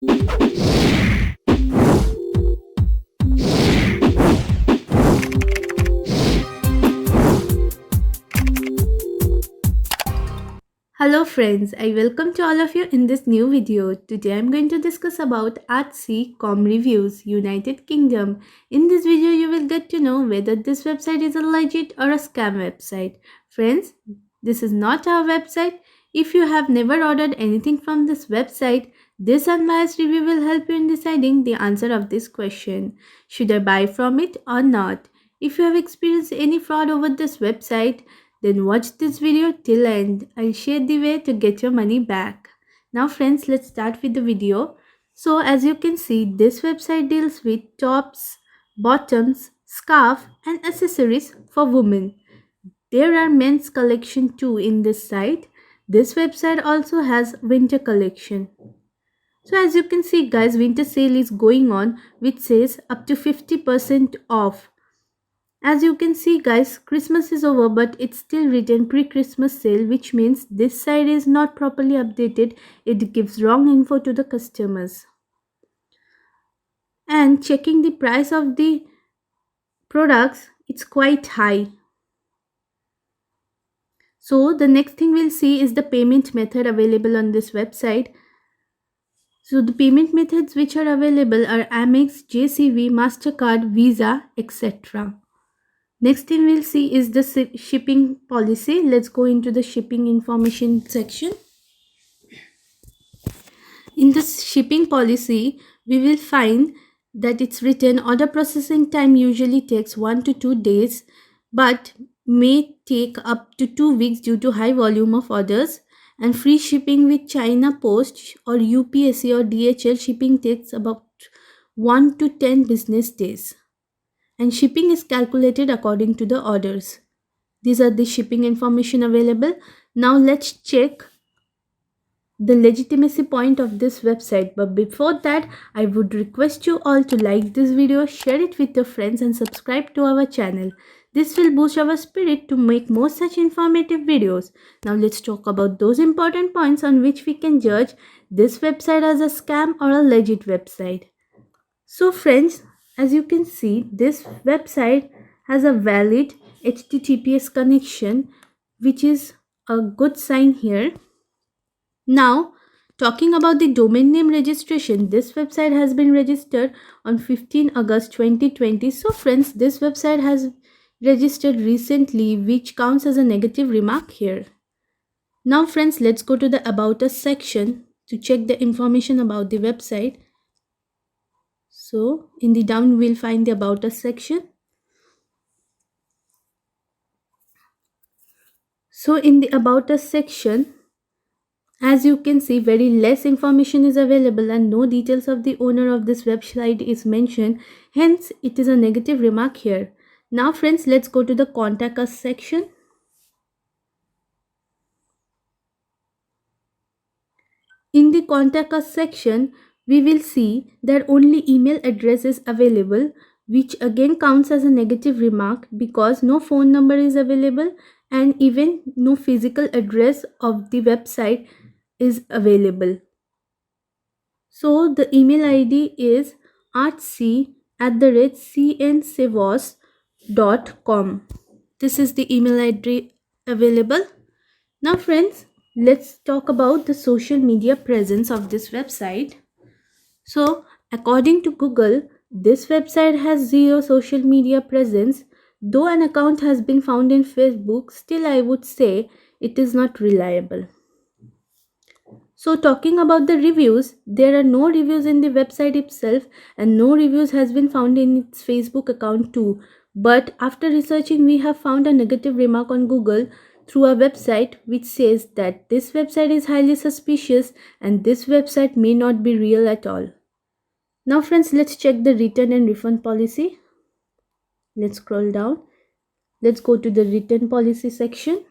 Hello friends, I welcome to all of you in this new video. Today I'm going to discuss about Artsy.com reviews, United Kingdom. In this video you will get to know whether this website is a legit or a scam website. Friends, this is not our website. If you have never ordered anything from this website, this unbiased review will help you in deciding the answer of this question. Should I buy from it or not? If you have experienced any fraud over this website, then watch this video till end. I'll share the way to get your money back. Now friends, let's start with the video. So as you can see, this website deals with tops, bottoms, scarf and accessories for women. There are men's collection too in this site. This website also has winter collection. So as you can see guys, winter sale is going on which says up to 50% off. As you can see guys, Christmas is over but it's still written pre-Christmas sale, which means this site is not properly updated. It gives wrong info to the customers. And checking the price of the products, it's quite high. So the next thing we'll see is the payment method available on this website. So the payment methods which are available are Amex, JCB, MasterCard, Visa, etc. Next thing we'll see is the shipping policy. Let's go into the shipping information section. In this shipping policy, we will find that it's written order processing time usually takes 1 to 2 days but may take up to 2 weeks due to high volume of orders, and free shipping with China Post or UPSC or DHL shipping takes about 1 to 10 business days, and shipping is calculated according to the orders. These are the shipping information available. Now let's check the legitimacy point of this website, but before that I would request you all to like this video, share it with your friends and subscribe to our channel. This will boost our spirit to make more such informative videos. Now let's talk about those important points on which we can judge this website as a scam or a legit website. So friends, as you can see, this website has a valid HTTPS connection, which is a good sign here. Now, talking about the domain name registration, this website has been registered on 15 August 2020. So friends, this website has registered recently, which counts as a negative remark here. Now friends, let's go to the About Us section to check the information about the website. So in the down we'll find the About Us section. So in the About Us section, as you can see, very less information is available and no details of the owner of this website is mentioned. Hence, it is a negative remark here. Now friends, let's go to the Contact Us section. In the Contact Us section, we will see that only email address is available, which again counts as a negative remark because no phone number is available and even no physical address of the website is available. So the email ID is artsy@cnsevos.com. This is the email ID available. Now friends, let's talk about the social media presence of this website. So according to Google, this website has zero social media presence. Though an account has been found in Facebook, still I would say it is not reliable. So talking about the reviews, there are no reviews in the website itself and no reviews has been found in its Facebook account too. But after researching, we have found a negative remark on Google through a website which says that this website is highly suspicious and this website may not be real at all. Now friends, let's check the return and refund policy. Let's scroll down. Let's go to the return policy section.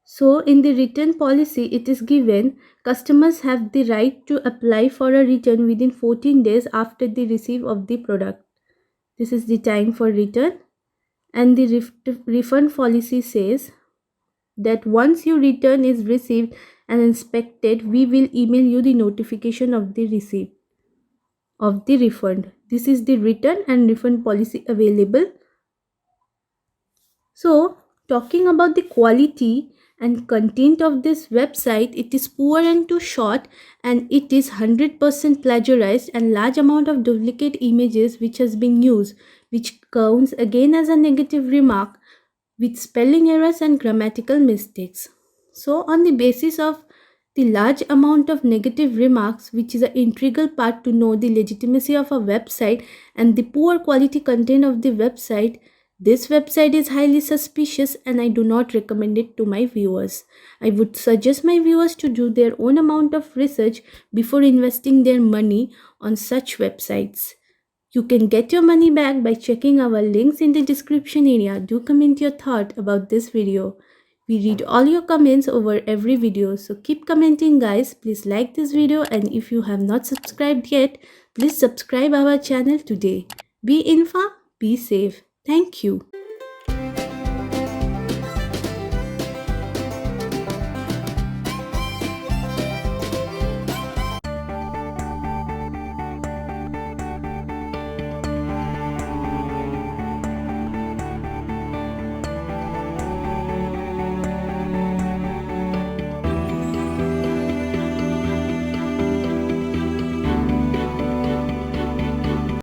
So in the return policy, it is given customers have the right to apply for a return within 14 days after the receipt of the product. This is the time for return, and the refund policy says that once your return is received and inspected, we will email you the notification of the receipt of the refund. This is the return and refund policy available. So, talking about the quality and content of this website, it is poor and too short, and it is 100% plagiarized and large amount of duplicate images which has been used, which counts again as a negative remark with spelling errors and grammatical mistakes. So, on the basis of the large amount of negative remarks, which is an integral part to know the legitimacy of a website, and the poor quality content of the website, this website is highly suspicious and I do not recommend it to my viewers. I would suggest my viewers to do their own amount of research before investing their money on such websites. You can get your money back by checking our links in the description area. Do comment your thought about this video. We read all your comments over every video, so keep commenting guys. Please like this video, and if you have not subscribed yet, please subscribe our channel today. Be informed, be safe. Thank you.